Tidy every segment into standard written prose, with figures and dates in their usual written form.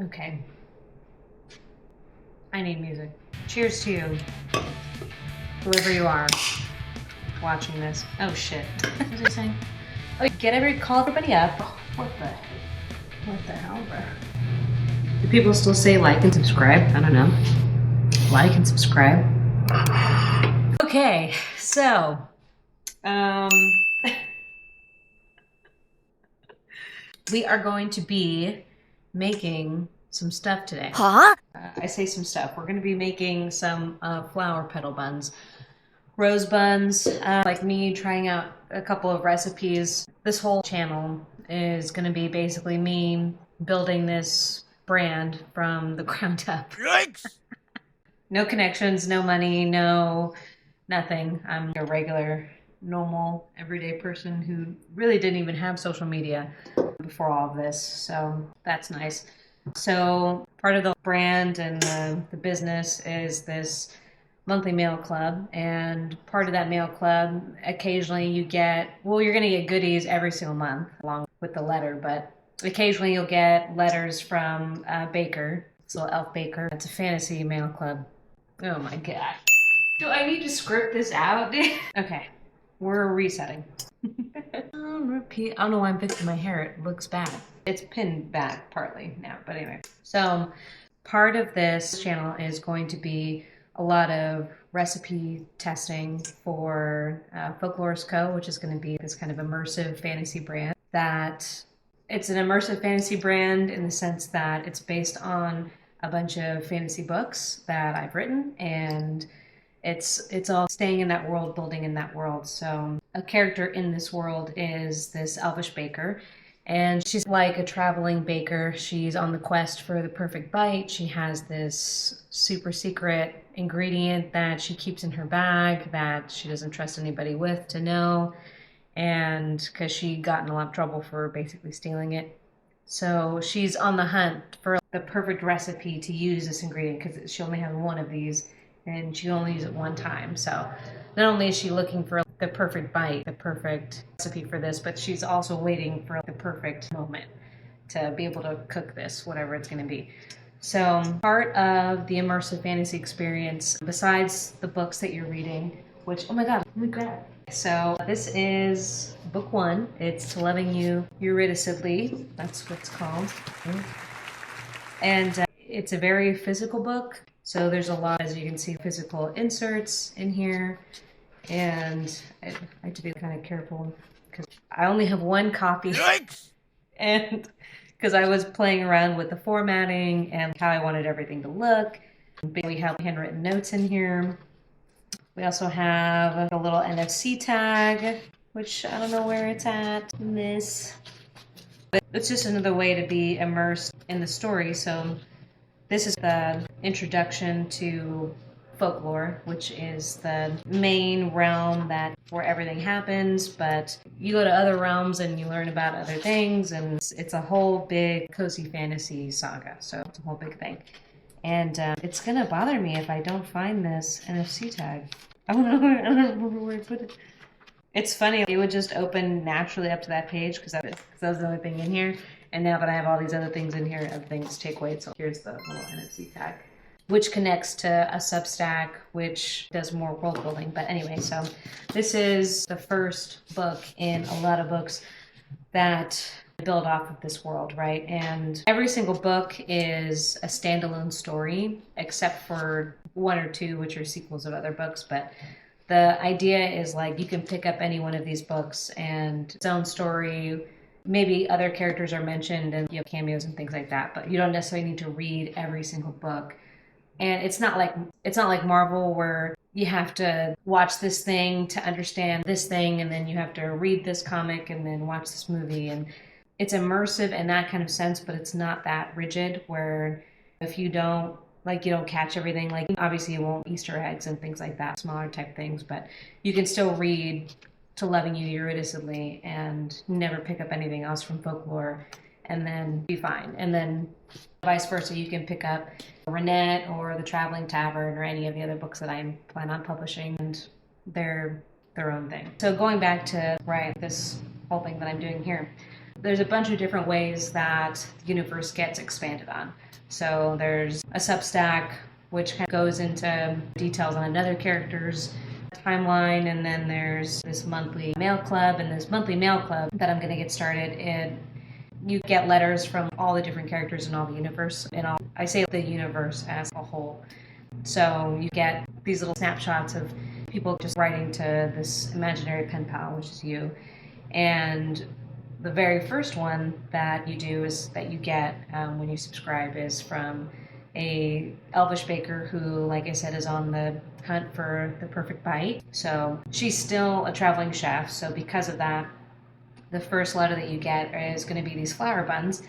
Okay. I need music. Cheers to you, whoever you are watching this. Oh shit. What was I saying? Oh, call everybody up. Oh, what the hell, bro? Do people still say like and subscribe? I don't know. Like and subscribe. Okay, so, we are going to be making some stuff today. Huh? I say some stuff. We're going to be making some flower petal buns. Rose buns, like me trying out a couple of recipes. This whole channel is going to be basically me building this brand from the ground up. Yikes! No connections, no money, no nothing. I'm a regular, normal, everyday person who really didn't even have social media before all of this, so that's nice. So part of the brand and the business is this monthly mail club, and part of that mail club, occasionally you get, well, you're going to get goodies every single month along with the letter, but occasionally you'll get letters from Baker, this little elf baker. It's a fantasy mail club. Oh my god. Do I need to script this out? Okay, we're resetting. Repeat. I don't know why I'm fixing my hair. It looks bad. It's pinned back partly now, but anyway. So part of this channel is going to be a lot of recipe testing for Folklorist Co, which is going to be this kind of immersive fantasy brand. That it's an immersive fantasy brand in the sense that it's based on a bunch of fantasy books that I've written, and it's all staying in that world, building in that world. So a character in this world is this elvish baker, and she's like a traveling baker. She's on the quest for the perfect bite. She has this super secret ingredient that she keeps in her bag that she doesn't trust anybody with to know, and because she got in a lot of trouble for basically stealing it. So she's on the hunt for the perfect recipe to use this ingredient because she only has one of these and she only use it one time. So not only is she looking for the perfect bite, the perfect recipe for this, but she's also waiting for the perfect moment to be able to cook this, whatever it's going to be. So part of the immersive fantasy experience, besides the books that you're reading, which, oh my god, let me grab it. So this is book one. It's To Loving You Eurydicidly. That's what it's called. And it's a very physical book. So there's a lot, as you can see, physical inserts in here. And I have to be kind of careful because I only have one copy. Yikes! And because I was playing around with the formatting and how I wanted everything to look. We have handwritten notes in here. We also have a little NFC tag, which I don't know where it's at in this. But it's just another way to be immersed in the story. So this is the introduction to folklore, which is the main realm where everything happens, but you go to other realms and you learn about other things, and it's a whole big cozy fantasy saga. So it's a whole big thing. And it's gonna bother me if I don't find this NFC tag. I don't know where to put it. It's funny, it would just open naturally up to that page because that was the only thing in here. And now that I have all these other things in here, other things take weight. So here's the little NFC tag, which connects to a Substack, which does more world building. But anyway, so this is the first book in a lot of books that build off of this world, right? And every single book is a standalone story, except for one or two, which are sequels of other books. But the idea is like you can pick up any one of these books and its own story. Maybe other characters are mentioned and you have cameos and things like that, but you don't necessarily need to read every single book. And it's not like Marvel where you have to watch this thing to understand this thing, and then you have to read this comic and then watch this movie. And it's immersive in that kind of sense, but it's not that rigid where if you don't catch everything, like obviously you won't Easter eggs and things like that, smaller type things, but you can still read To Loving You Eurydicidly and never pick up anything else from folklore and then be fine. And then vice versa, you can pick up Renette or The Traveling Tavern or any of the other books that I plan on publishing, and they're their own thing. So going back to this whole thing that I'm doing here. There's a bunch of different ways that the universe gets expanded on. So there's a Substack, which kind of goes into details on another character's timeline, and then there's this monthly mail club, and this monthly mail club that I'm going to get started. You get letters from all the different characters in all the universe, and I say the universe as a whole. So you get these little snapshots of people just writing to this imaginary pen pal, which is you. And the very first one that you do is that you get when you subscribe is from a elvish baker who, like I said, is on the hunt for the perfect bite. So she's still a traveling chef. So because of that, the first letter that you get is going to be these flower buns.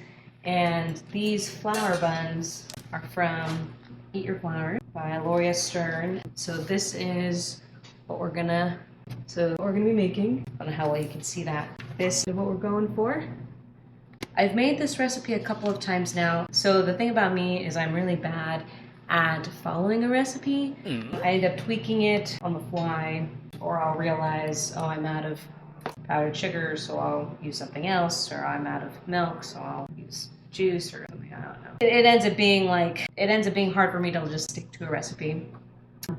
And these flower buns are from Eat Your Flowers by Loria Stern. So this is what we're gonna be making. I don't know how well you can see that. This is what we're going for. I've made this recipe a couple of times now. So the thing about me is I'm really bad at following a recipe. I end up tweaking it on the fly, or I'll realize, oh, I'm out of powdered sugar, so I'll use something else, or I'm out of milk, so I'll use juice or something. I don't know. It ends up being hard for me to just stick to a recipe.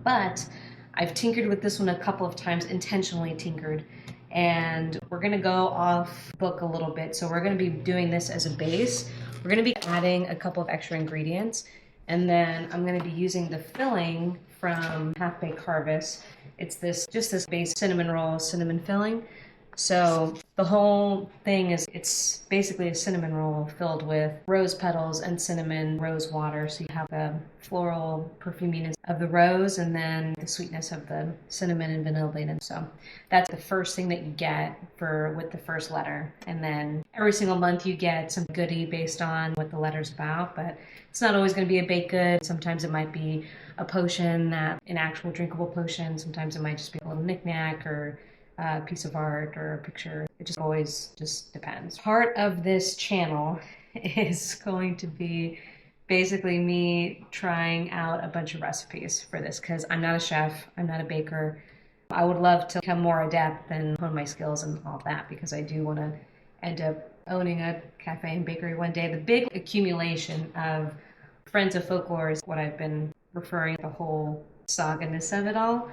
But I've tinkered with this one a couple of times, intentionally tinkered, and we're gonna go off book a little bit. So we're gonna be doing this as a base. We're gonna be adding a couple of extra ingredients, and then I'm gonna be using the filling from Half Baked Harvest. It's just this base cinnamon roll, cinnamon filling. So the whole thing it's basically a cinnamon roll filled with rose petals and cinnamon rose water. So you have the floral perfuminess of the rose and then the sweetness of the cinnamon and vanilla. So that's the first thing that you get with the first letter. And then every single month you get some goodie based on what the letter's about, but it's not always going to be a baked good. Sometimes it might be a potion, an actual drinkable potion. Sometimes it might just be a little knickknack or a piece of art or a picture. It just always depends. Part of this channel is going to be basically me trying out a bunch of recipes for this, because I'm not a chef, I'm not a baker. I would love to become more adept and hone my skills and all that, because I do want to end up owning a cafe and bakery one day. The big accumulation of Friends of Folklore is what I've been referring to, the whole saga-ness of it all.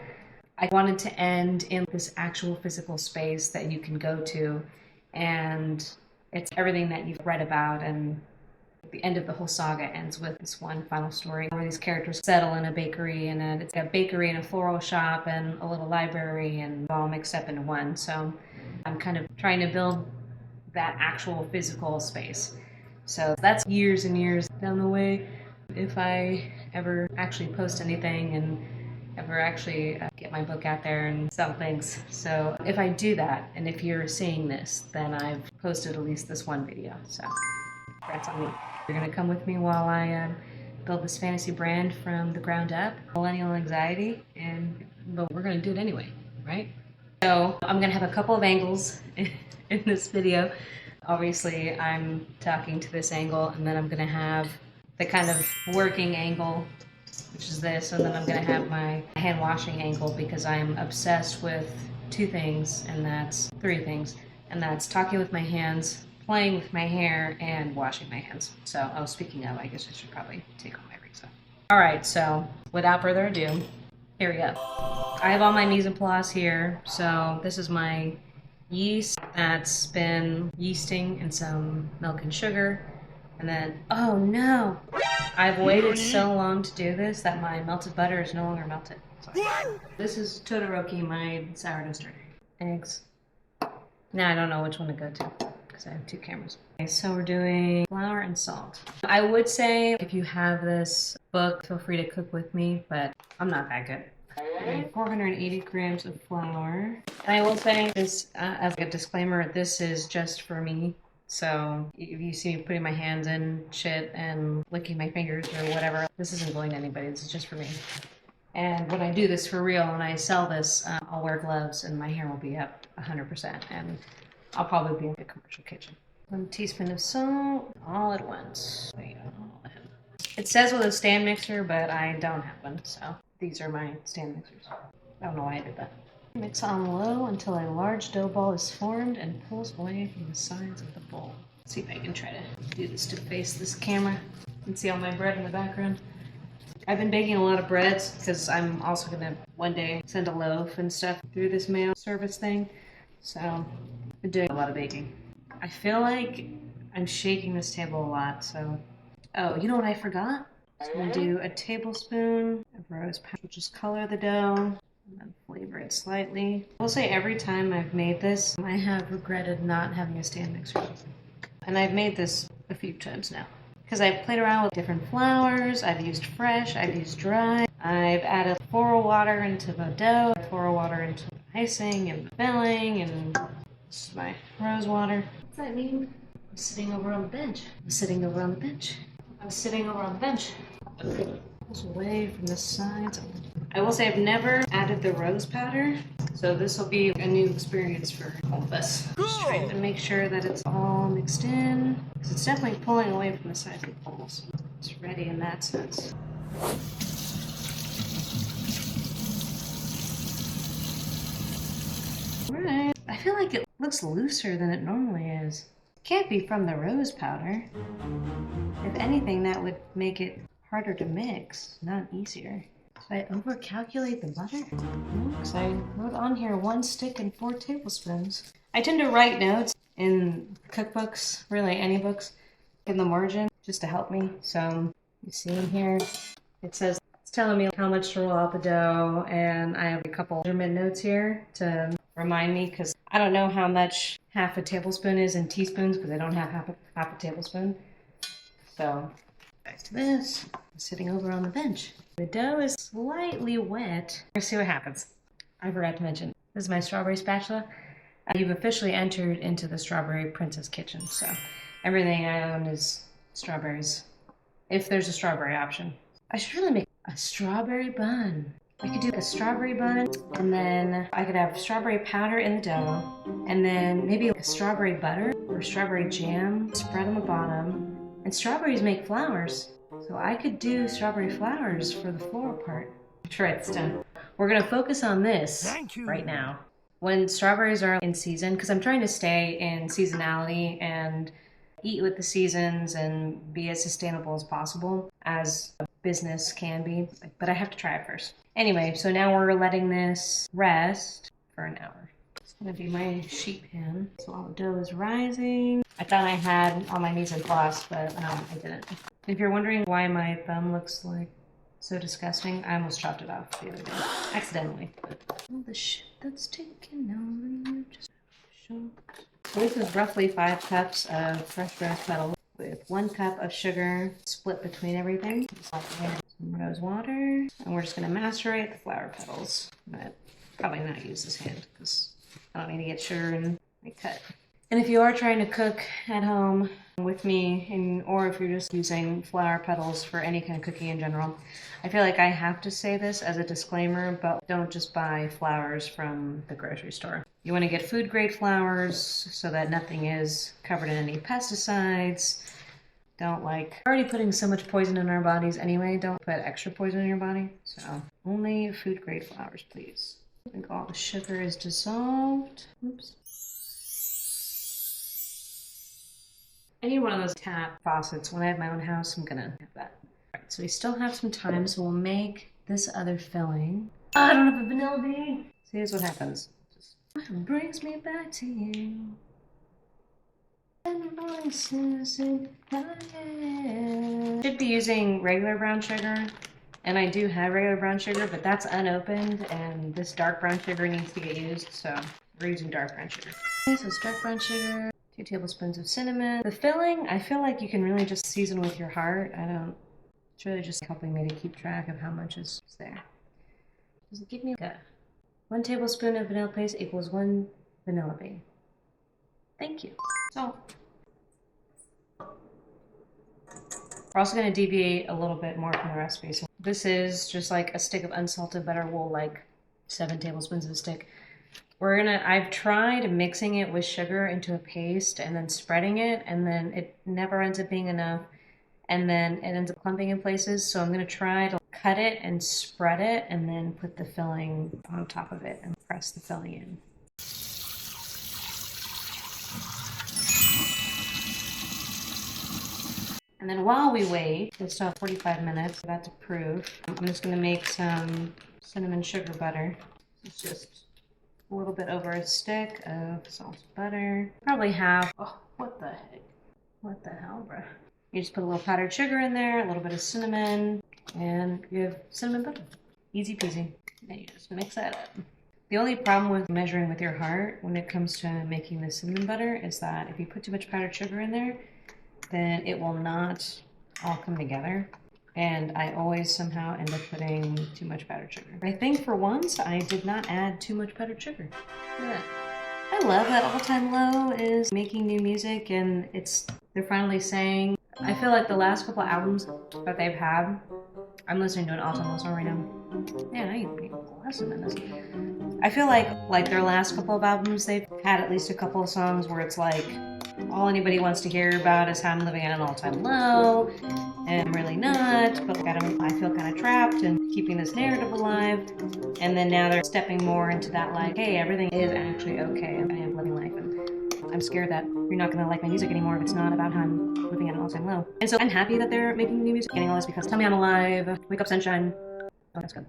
I wanted to end in this actual physical space that you can go to, and it's everything that you've read about, and the end of the whole saga ends with this one final story where these characters settle in a bakery, and it's a bakery and a floral shop and a little library, and all mixed up into one. So I'm kind of trying to build that actual physical space. So that's years and years down the way, if I ever actually post anything and ever actually get my book out there and sell things. So if I do that, and if you're seeing this, then I've posted at least this one video. So congrats on me. You're gonna come with me while I build this fantasy brand from the ground up. Millennial anxiety, but we're gonna do it anyway, right? So I'm gonna have a couple of angles in this video. Obviously, I'm talking to this angle, and then I'm gonna have the kind of working angle, which is this, and then I'm gonna have my hand washing angle, because I'm obsessed with three things, and that's talking with my hands, playing with my hair, and washing my hands. So, speaking of, I guess I should probably take off my rings off. All right, so without further ado, here we go. I have all my mise en place here. So this is my yeast that's been yeasting in some milk and sugar. And then, oh no, I've waited so long to do this that my melted butter is no longer melted. Sorry. This is Todoroki, my sourdough starter. Eggs. Now I don't know which one to go to, because I have two cameras. Okay, so we're doing flour and salt. I would say if you have this book, feel free to cook with me, but I'm not that good. 480 grams of flour. And I will say this, as a disclaimer, this is just for me. So if you see me putting my hands in shit and licking my fingers or whatever, this isn't going to anybody. This is just for me. And when I do this for real and I sell this, I'll wear gloves and my hair will be up 100%. And I'll probably be in a commercial kitchen. 1 teaspoon of salt, all at once. It says with a stand mixer, but I don't have one. So these are my stand mixers. I don't know why I did that. Mix on low until a large dough ball is formed and pulls away from the sides of the bowl. Let's see if I can try to do this to face this camera. You can see all my bread in the background. I've been baking a lot of breads because I'm also gonna one day send a loaf and stuff through this mail service thing. So I've been doing a lot of baking. I feel like I'm shaking this table a lot, so. Oh, you know what I forgot? So I'm gonna do a tablespoon of rose powder. Just color the dough. And then flavor it slightly. I will say every time I've made this, I have regretted not having a stand mixer. And I've made this a few times now. Because I've played around with different flours, I've used fresh, I've used dry. I've added floral water into the dough, floral water into the icing and the filling, and this is my rose water. What's that mean? I'm sitting over on the bench. I'm sitting over on the bench. I'm sitting over on the bench. Pulls away from the sides. I will say I've never added the rose powder, so this will be a new experience for all of us. Just trying to make sure that it's all mixed in, because it's definitely pulling away from the sides of the bowls. It's ready in that sense. Alright. I feel like it looks looser than it normally is. It can't be from the rose powder. If anything, that would make it harder to mix, not easier. Did I overcalculate the butter? No, because I wrote on here 1 stick and 4 tablespoons. I tend to write notes in cookbooks, really any books, in the margin, just to help me. So you see in here, it says, it's telling me how much to roll out the dough, and I have a couple measurement notes here to remind me, because I don't know how much half a tablespoon is in teaspoons, because I don't have half a tablespoon. So back to this. I'm sitting over on the bench. The dough is slightly wet. Let's see what happens. I forgot to mention, this is my strawberry spatula. You've officially entered into the Strawberry Princess kitchen, so everything I own is strawberries, if there's a strawberry option. I should really make a strawberry bun. I could do a strawberry bun, and then I could have strawberry powder in the dough, and then maybe a strawberry butter or strawberry jam spread on the bottom. And strawberries make flowers, so I could do strawberry flowers for the floral part. After it's done. We're gonna focus on this right now. When strawberries are in season, because I'm trying to stay in seasonality and eat with the seasons and be as sustainable as possible, as a business can be, but I have to try it first. Anyway, so now we're letting this rest for an hour. It's gonna be my sheet pan. So all the dough is rising. I thought I had on my mise en place, but I didn't. If you're wondering why my thumb looks like so disgusting, I almost chopped it off the other day, accidentally. All the shit that's taken on you, just show. So this is roughly 5 cups of fresh rose petals with 1 cup of sugar split between everything. Some rose water, and we're just gonna macerate the flower petals. But probably not use this hand because I don't need to get sugar in my cut. And if you are trying to cook at home with me, or if you're just using flower petals for any kind of cooking in general, I feel like I have to say this as a disclaimer, but don't just buy flowers from the grocery store. You want to get food grade flowers so that nothing is covered in any pesticides. Don't already putting so much poison in our bodies anyway, don't put extra poison in your body. So only food grade flowers, please. I think all the sugar is dissolved. Oops. I need one of those tap faucets. When I have my own house, I'm gonna have that. All right, so we still have some time, so we'll make this other filling. Oh, I don't have a vanilla bean. So here's what happens. Just brings me back to you. And voices in my head. Should be using regular brown sugar, and I do have regular brown sugar, but that's unopened, and this dark brown sugar needs to get used, so we're using dark brown sugar. Okay, so it's dark brown sugar. 2 tablespoons of cinnamon. The filling, I feel like you can really just season with your heart. It's really just helping me to keep track of how much is there. Does it give me 1 tablespoon of vanilla paste equals 1 vanilla bean. Thank you. So, we're also going to deviate a little bit more from the recipe. So this is just like a stick of unsalted butter, like 7 tablespoons of a stick. I've tried mixing it with sugar into a paste and then spreading it, and then it never ends up being enough. and then it ends up clumping in places. So I'm going to try to cut it and spread it and then put the filling on top of it and press the filling in. And then while we wait, it's still 45 minutes for that to prove. I'm just going to make some cinnamon sugar butter. It's just a little bit over a stick of salted butter. Probably half. Oh, what the heck? What the hell, bruh? You just put a little powdered sugar in there, a little bit of cinnamon, and you have cinnamon butter. Easy peasy. And you just mix that up. The only problem with measuring with your heart when it comes to making the cinnamon butter is that if you put too much powdered sugar in there, then it will not all come together. And I always somehow end up putting too much powdered sugar. I think for once, I did not add too much powdered sugar. Look at that. I love that All Time Low is making new music, and they're finally saying, I feel like the last couple albums that they've had, I'm listening to an All Time Low song right now. Man, I ain't blasting in this. I feel like their last couple of albums, they've had at least a couple of songs where it's like, all anybody wants to hear about is how I'm living at an all-time low, and I'm really not, but I feel kind of trapped and keeping this narrative alive. And then now they're stepping more into that, like, hey, everything is actually okay, and I am living life, and I'm scared that you're not going to like my music anymore if it's not about how I'm living at an all-time low. And so I'm happy that they're making new music, getting all this, because Tell Me I'm Alive, Wake Up Sunshine, oh, that's good.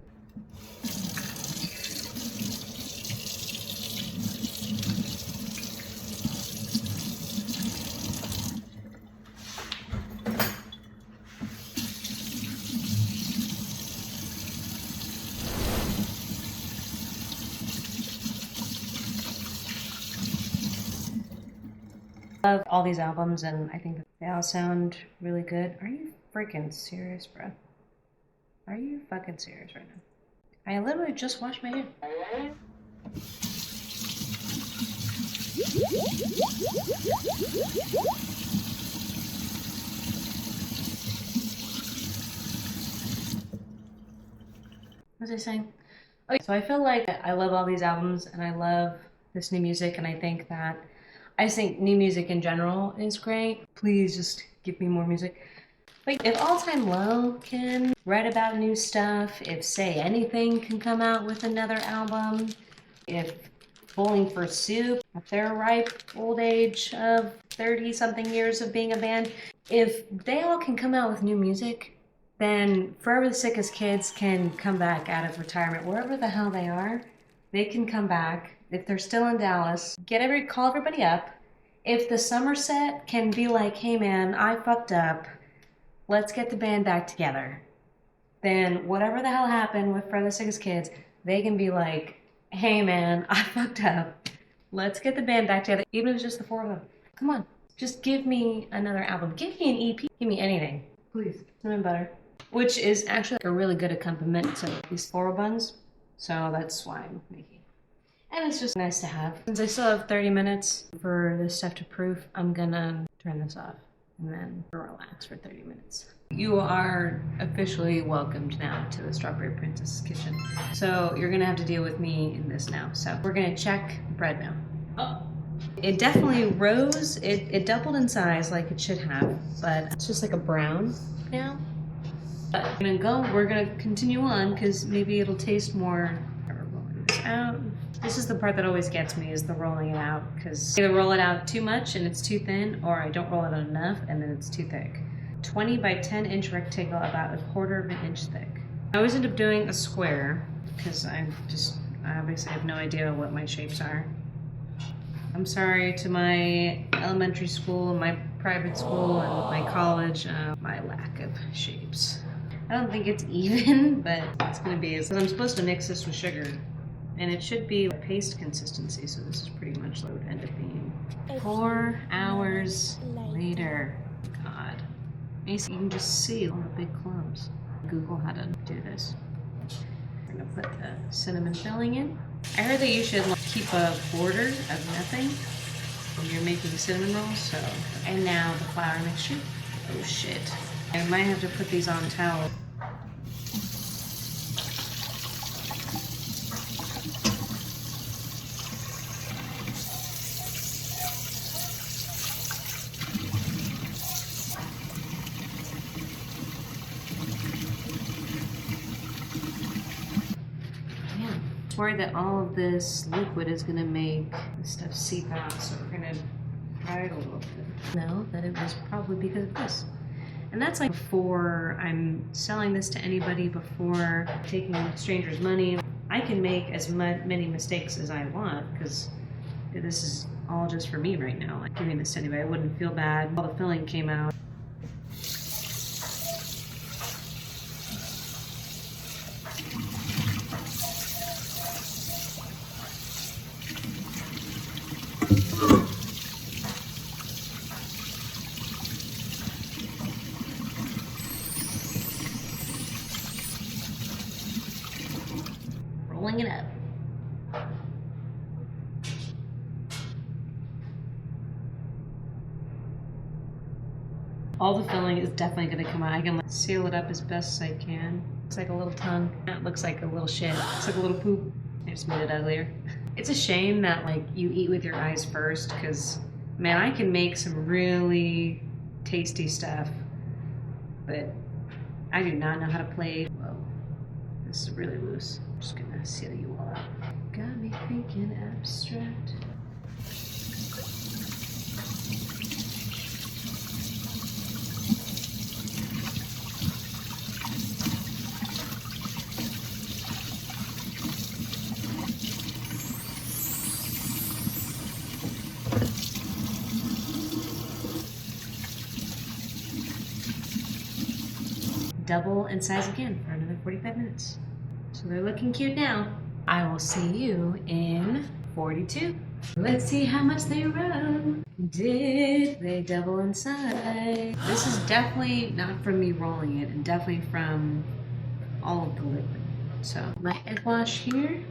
I love all these albums, and I think that they all sound really good. Are you freaking serious, bro? Are you fucking serious right now? I literally just washed my hair. What was I saying? Okay, so I feel like I love all these albums, and I love this new music, and I think new music in general is great. Please just give me more music. Like, if All Time Low can write about new stuff, if Say Anything can come out with another album, if Bowling for Soup at their ripe old age of 30-something years of being a band, if they all can come out with new music, then Forever the Sickest Kids can come back out of retirement, wherever the hell they are. They can come back. If they're still in Dallas, call everybody up. If the Somerset can be like, hey man, I fucked up, let's get the band back together. Then whatever the hell happened with For the Sickest Kids, they can be like, hey man, I fucked up, let's get the band back together. Even if it's just the four of them. Come on, just give me another album. Give me an EP. Give me anything. Please. Cinnamon butter. Which is actually a really good accompaniment to these Floral Buns. So that's why I'm making it. And it's just nice to have. Since I still have 30 minutes for this stuff to proof, I'm gonna turn this off and then relax for 30 minutes. You are officially welcomed now to the Strawberry Princess kitchen. So you're gonna have to deal with me in this now. So we're gonna check bread now. Oh. It definitely rose, it doubled in size like it should have, but it's just like a brown now. But we're gonna continue on because maybe it'll taste more. We're rolling this out. This is the part that always gets me, is the rolling it out, because either roll it out too much and it's too thin, or I don't roll it out enough and then it's too thick. 20 by 10 inch rectangle, about 1/4 of an inch thick. I always end up doing a square because I obviously have no idea what my shapes are. I'm sorry to my elementary school, my private school, and my college, my lack of shapes. I don't think it's even, but it's gonna be, because I'm supposed to mix this with sugar. And it should be a paste consistency, so this is pretty much what it would end up being. 4 hours later. God. You can just see all the big clumps. Google how to do this. We're gonna put the cinnamon filling in. I heard that you should keep a border of nothing when you're making cinnamon rolls, so. And now the flour mixture. Oh shit. I might have to put these on towel. worried that all of this liquid is gonna make the stuff seep out, so we're gonna dry it a little bit. Know that it was probably because of this. And that's like before I'm selling this to anybody, before taking strangers' money. I can make as many mistakes as I want, because this is all just for me right now. Like giving this to anybody, I wouldn't feel bad. All the filling came out. Rolling it up. All the filling is definitely going to come out. I can seal it up as best as I can. It's like a little tongue. That looks like a little shit. It's like a little poop. I just made it uglier. It's a shame that like you eat with your eyes first, because man, I can make some really tasty stuff, but I do not know how to play. Whoa, this is really loose. I'm just gonna seal you all up. Got me thinking abstract. Double in size again for another 45 minutes. So they're looking cute now. I will see you in 42. Let's see how much they run. Did they double in size? This is definitely not from me rolling it, and definitely from all of the liquid. So my egg wash here.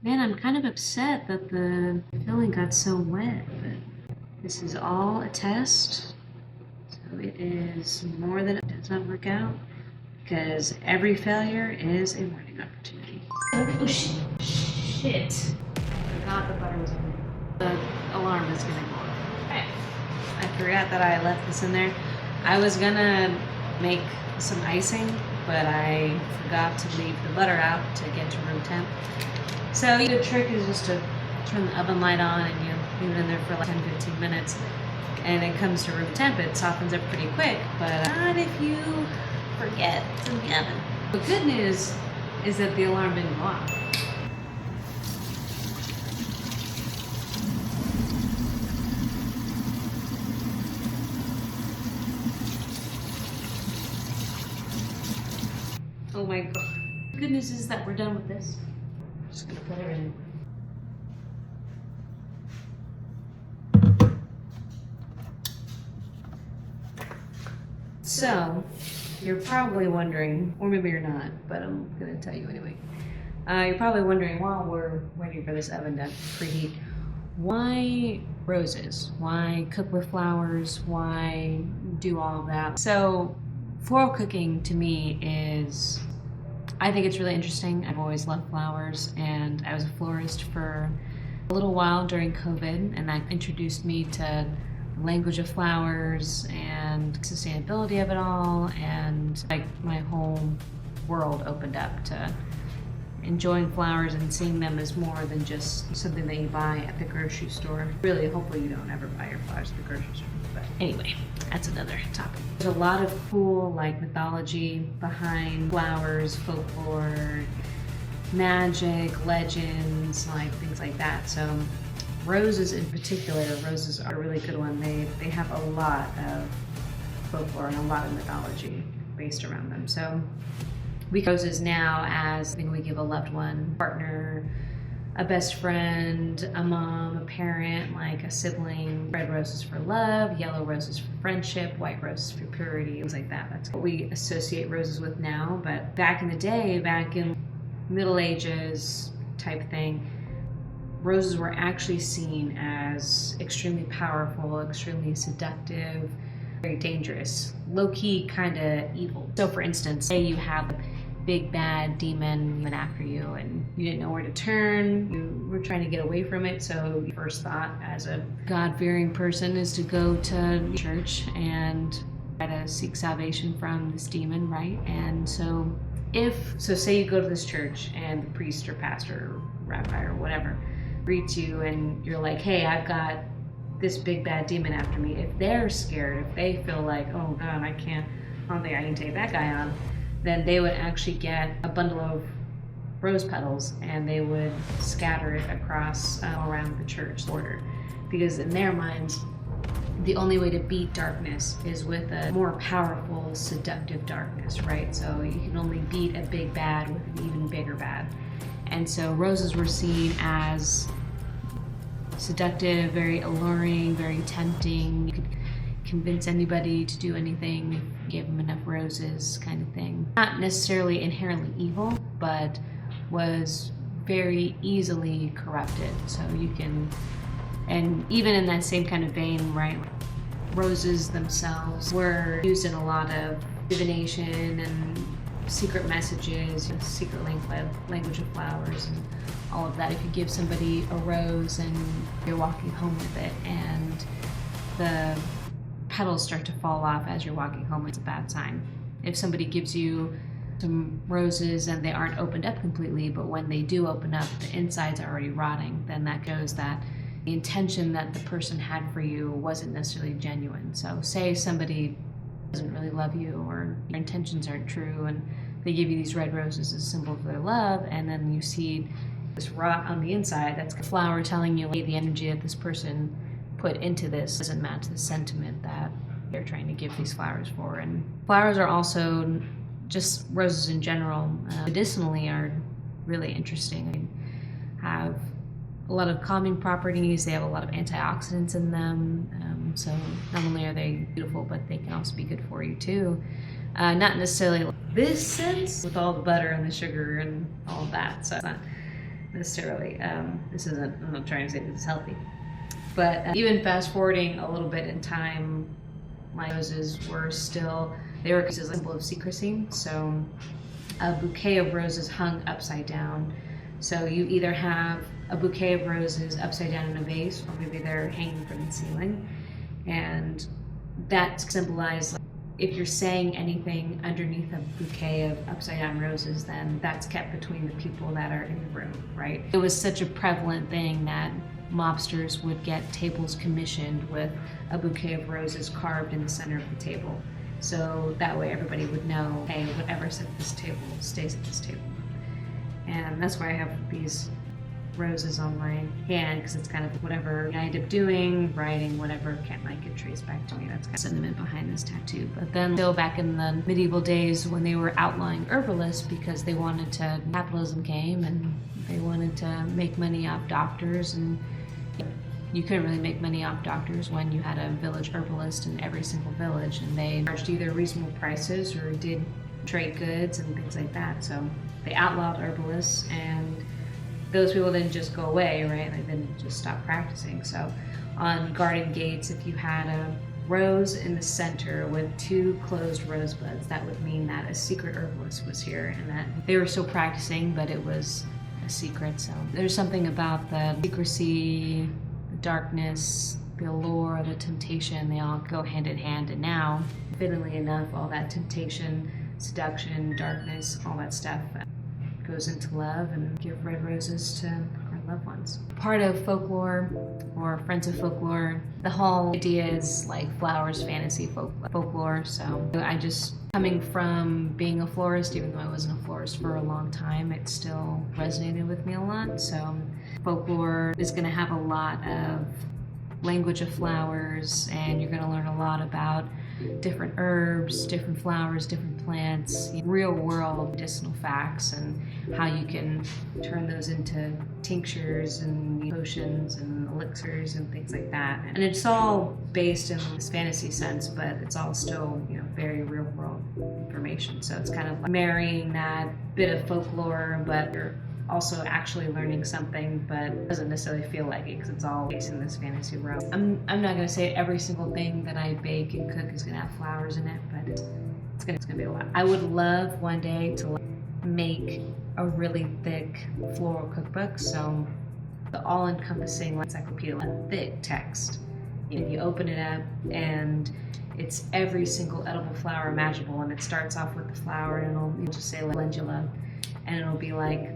Man, I'm kind of upset that the filling got so wet, but this is all a test. So it is more than it does not work out, because every failure is a learning opportunity. Oh shit. I forgot the butter was in there. The alarm is gonna go off. Okay. I forgot that I left this in there. I was gonna make some icing, but I forgot to leave the butter out to get to room temp. So the trick is just to turn the oven light on and you leave it in there for like 10-15 minutes. And it comes to room temp, it softens up pretty quick, but not if you forget it's in the oven. The good news is that the alarm didn't go off. Oh my god. The good news is that we're done with this. I'm just gonna put it in. So, you're probably wondering, or maybe you're not, but I'm gonna tell you anyway. You're probably wondering, while we're waiting for this oven to preheat, why roses? Why cook with flowers? Why do all of that? So, floral cooking to me is, I think it's really interesting. I've always loved flowers, and I was a florist for a little while during COVID, and that introduced me to language of flowers and sustainability of it all, and like my whole world opened up to enjoying flowers and seeing them as more than just something that you buy at the grocery store. Really, hopefully you don't ever buy your flowers at the grocery store, but anyway, that's another topic. There's a lot of cool like mythology behind flowers, folklore, magic, legends, like things like that. So roses in particular, roses are a really good one. They have a lot of folklore and a lot of mythology based around them. So we roses now as thing we give a loved one, partner, a best friend, a mom, a parent, like a sibling. Red roses for love, yellow roses for friendship, white roses for purity, things like that. That's what we associate roses with now. But back in the day, back in Middle Ages type thing, roses were actually seen as extremely powerful, extremely seductive, very dangerous, low-key kind of evil. So for instance, say you have a big bad demon coming after you and you didn't know where to turn, you were trying to get away from it, so your first thought as a God-fearing person is to go to church and try to seek salvation from this demon, right? And so say you go to this church and the priest or pastor or rat fire or whatever, greets you and you're like, hey, I've got this big bad demon after me. If they're scared, if they feel like, oh God, I don't think I can take that guy on, then they would actually get a bundle of rose petals and they would scatter it across around the church border, because in their minds the only way to beat darkness is with a more powerful, seductive darkness, right? So you can only beat a big bad with an even bigger bad. And so roses were seen as seductive, very alluring, very tempting. You could convince anybody to do anything if you gave them enough roses, kind of thing. Not necessarily inherently evil, but was very easily corrupted. So you can, and even in that same kind of vein, right, roses themselves were used in a lot of divination and secret messages, secret language of flowers and all of that. If you give somebody a rose and you're walking home with it and the petals start to fall off as you're walking home, it's a bad sign. If somebody gives you some roses and they aren't opened up completely, but when they do open up, the inside's already rotting, then that shows that the intention that the person had for you wasn't necessarily genuine. So say somebody doesn't really love you or your intentions aren't true and they give you these red roses as a symbol of their love, and then you see this rot on the inside, that's a flower telling you like, the energy that this person put into this doesn't match the sentiment that they're trying to give these flowers for. And flowers are also, just roses in general, medicinally are really interesting. They have a lot of calming properties, they have a lot of antioxidants in them, so not only are they beautiful, but they can also be good for you too. Not necessarily like this sense with all the butter and the sugar and all of that, so it's not necessarily, I'm not trying to say this is healthy, but even fast forwarding a little bit in time, my roses were still, they were a symbol of secrecy. So a bouquet of roses hung upside down. So you either have a bouquet of roses upside down in a vase, or maybe they're hanging from the ceiling. And that symbolized, like, if you're saying anything underneath a bouquet of upside down roses, then that's kept between the people that are in the room, right? It was such a prevalent thing that mobsters would get tables commissioned with a bouquet of roses carved in the center of the table. So that way everybody would know, hey, whatever's at this table stays at this table. And that's why I have these roses on my hand, because it's kind of whatever I end up doing, writing, whatever, might get traced back to me. That's kind of sentiment behind this tattoo. But then still back in the medieval days when they were outlawing herbalists because they wanted to, capitalism came and they wanted to make money off doctors, and you couldn't really make money off doctors when you had a village herbalist in every single village, and they charged either reasonable prices or did trade goods and things like that. So they outlawed herbalists, and those people didn't just go away, right? They didn't just stop practicing. So on garden gates, if you had a rose in the center with 2 closed rosebuds, that would mean that a secret herbalist was here and that they were still practicing, but it was a secret. So there's something about the secrecy, the darkness, the allure, the temptation, they all go hand in hand. And now, fittingly enough, all that temptation, seduction, darkness, all that stuff goes into love, and give red roses to our loved ones. Part of folklore, or Friends of Folklore, the whole idea is like flowers, fantasy, folklore. So I just, coming from being a florist, even though I wasn't a florist for a long time, it still resonated with me a lot. So folklore is going to have a lot of language of flowers, and you're going to learn a lot about different herbs, different flowers, different plants, real world medicinal facts, and how you can turn those into tinctures and potions and elixirs and things like that. And it's all based in this fantasy sense, but it's all still, very real world information. So it's kind of like marrying that bit of folklore, but you're also actually learning something, but it doesn't necessarily feel like it because it's all based in this fantasy realm. I'm not going to say every single thing that I bake and cook is going to have flowers in it, but it's going to be a lot. I would love one day to make a really thick floral cookbook, so the all-encompassing encyclopedia, thick text. You open it up and it's every single edible flower imaginable, and it starts off with the flower and it'll just say calendula, and it'll be like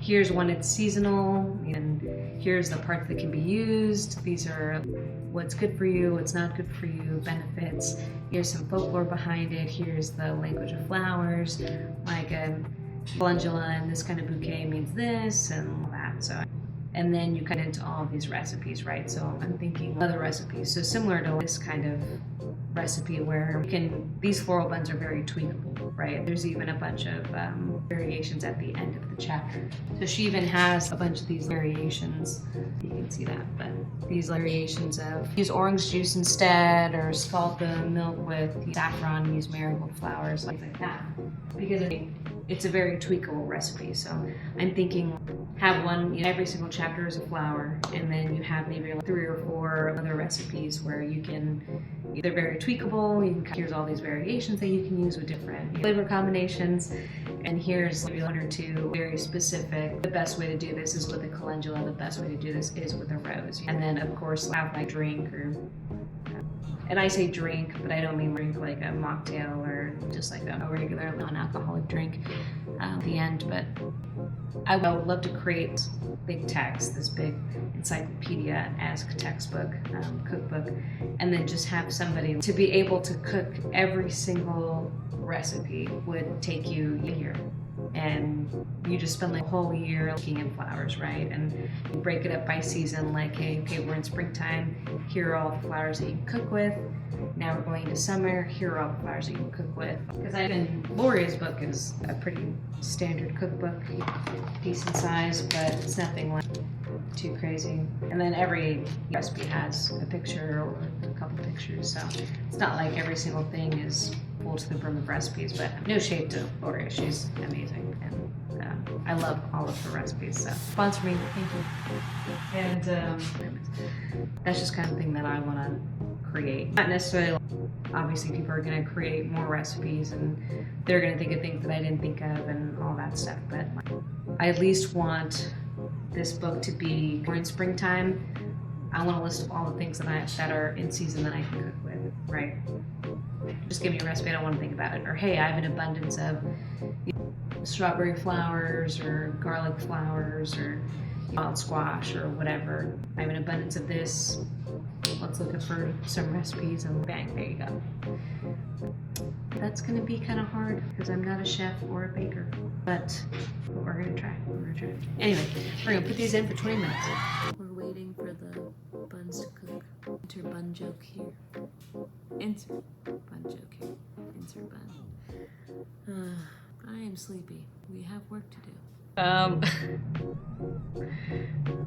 here's when it's seasonal, and here's the parts that can be used. These are what's good for you, what's not good for you, benefits. Here's some folklore behind it. Here's the language of flowers, like a calendula and this kind of bouquet means this and all that. So, and then you get into all of these recipes, right? So I'm thinking other recipes. So similar to this kind of recipe where these floral buns are very tweakable, right? There's even a bunch of variations at the end of the chapter. So she even has a bunch of these variations. You can see that, but these variations of use orange juice instead, or scald the milk with saffron, use marigold flowers, things like that. Because it's a very tweakable recipe. So I'm thinking have one, every single chapter is a flower, and then you have maybe like 3 or 4 other recipes where you can, they're very tweakable. Here's all these variations that you can use with different flavor combinations, and here's maybe 1 or 2 very specific. The best way to do this is with a calendula. The best way to do this is with a rose. And then of course have my drink, or and I say drink, but I don't mean drink like a mocktail or just like a regular non-alcoholic drink at the end. But I would love to create big text, this big encyclopedia-esque textbook, cookbook, and then just have somebody to be able to cook every single recipe would take you a year. And you just spend like a whole year looking at flowers, right? And you break it up by season, like, hey, okay, we're in springtime, here are all the flowers that you can cook with. Now we're going to summer, here are all the flowers that you can cook with. Because Lori's book is a pretty standard cookbook, decent size, but it's nothing like too crazy. And then every recipe has a picture or a couple pictures, so it's not like every single thing is full to the brim of recipes, but no shade to Lori, she's amazing, and I love all of her recipes, so sponsor me, thank you. And that's just kind of thing that I want to create. Not necessarily, obviously people are going to create more recipes and they're going to think of things that I didn't think of and all that stuff, but I at least want this book to be more in springtime. I want a list of all the things that are in season that I can cook with, right? Just give me a recipe, I don't want to think about it. Or hey, I have an abundance of strawberry flowers or garlic flowers or wild squash or whatever. I have an abundance of this. Let's look for some recipes and bang, there you go. That's going to be kind of hard because I'm not a chef or a baker, but we're going to try. Anyway, we're going to put these in for 20 minutes. We're waiting for the buns to cook. Enter bun joke here. Insert bun joke here. Insert bun. I am sleepy. We have work to do.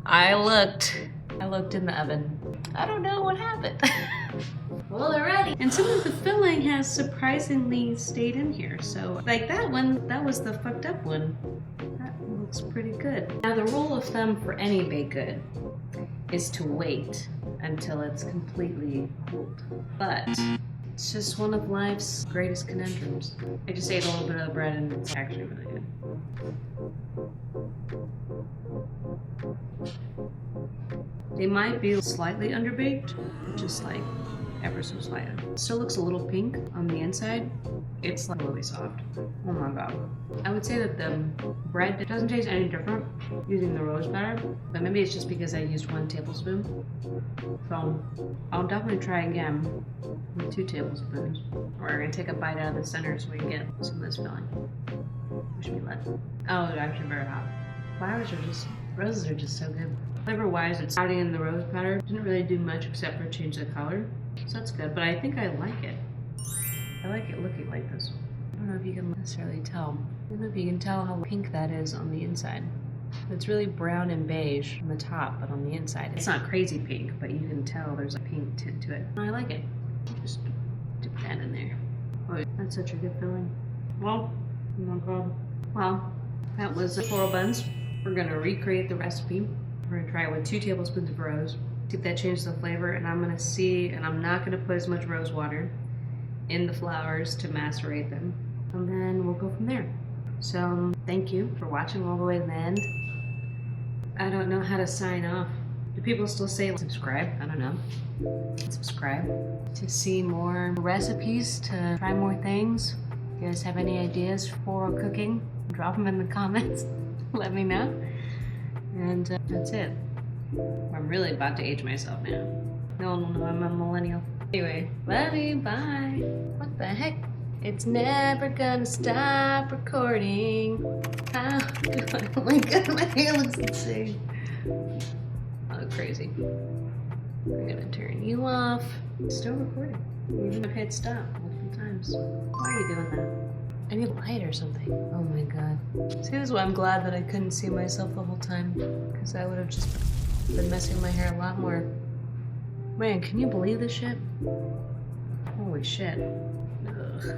I looked in the oven. I don't know what happened. Well, they're ready. And some of the filling has surprisingly stayed in here. So like that one, that was the fucked up one. That looks pretty good. Now the rule of thumb for any baked good is to wait until it's completely cooled. But it's just one of life's greatest conundrums. I just ate a little bit of the bread and it's actually really good. They might be slightly underbaked, just like ever so slightly. Still looks a little pink on the inside. It's like really soft. Oh my god. I would say that the bread doesn't taste any different using the rose batter, but maybe it's just because I used 1 tablespoon. So I'll definitely try again with 2 tablespoons. We're gonna take a bite out of the center so we can get some of this filling. Wish me luck. Oh, they're actually very hot. Roses are just so good. Flavor wise, it's adding in the rose batter. Didn't really do much except for change the color. So that's good, but I think I like it. I like it looking like this. I don't know if you can necessarily tell. I don't know if you can tell how pink that is on the inside. It's really brown and beige on the top, but on the inside, it's not crazy pink, but you can tell there's a pink tint to it. I like it. Just dip that in there. Oh, that's such a good filling. Well, oh my god. Well, that was the floral buns. We're gonna recreate the recipe. We're gonna try it with 2 tablespoons of rose. See if that changes the flavor, and I'm gonna see, and I'm not gonna put as much rose water in the flowers to macerate them. And then we'll go from there. So thank you for watching all the way to the end. I don't know how to sign off. Do people still say subscribe? I don't know. Subscribe to see more recipes, to try more things. If you guys have any ideas for cooking, drop them in the comments. Let me know. And that's it. I'm really about to age myself now. No one will know I'm a millennial. Anyway, love you, bye. What the heck? It's never gonna stop recording. How do I? Oh my god, my hair looks insane. I look crazy. I'm gonna turn you off. It's still recording. Even if I hit stop multiple times. Why are you doing that? I need light or something. Oh my god. See, this is why I'm glad that I couldn't see myself the whole time. Because I would have just been messing my hair a lot more. Man, can you believe this shit? Holy shit. Ugh.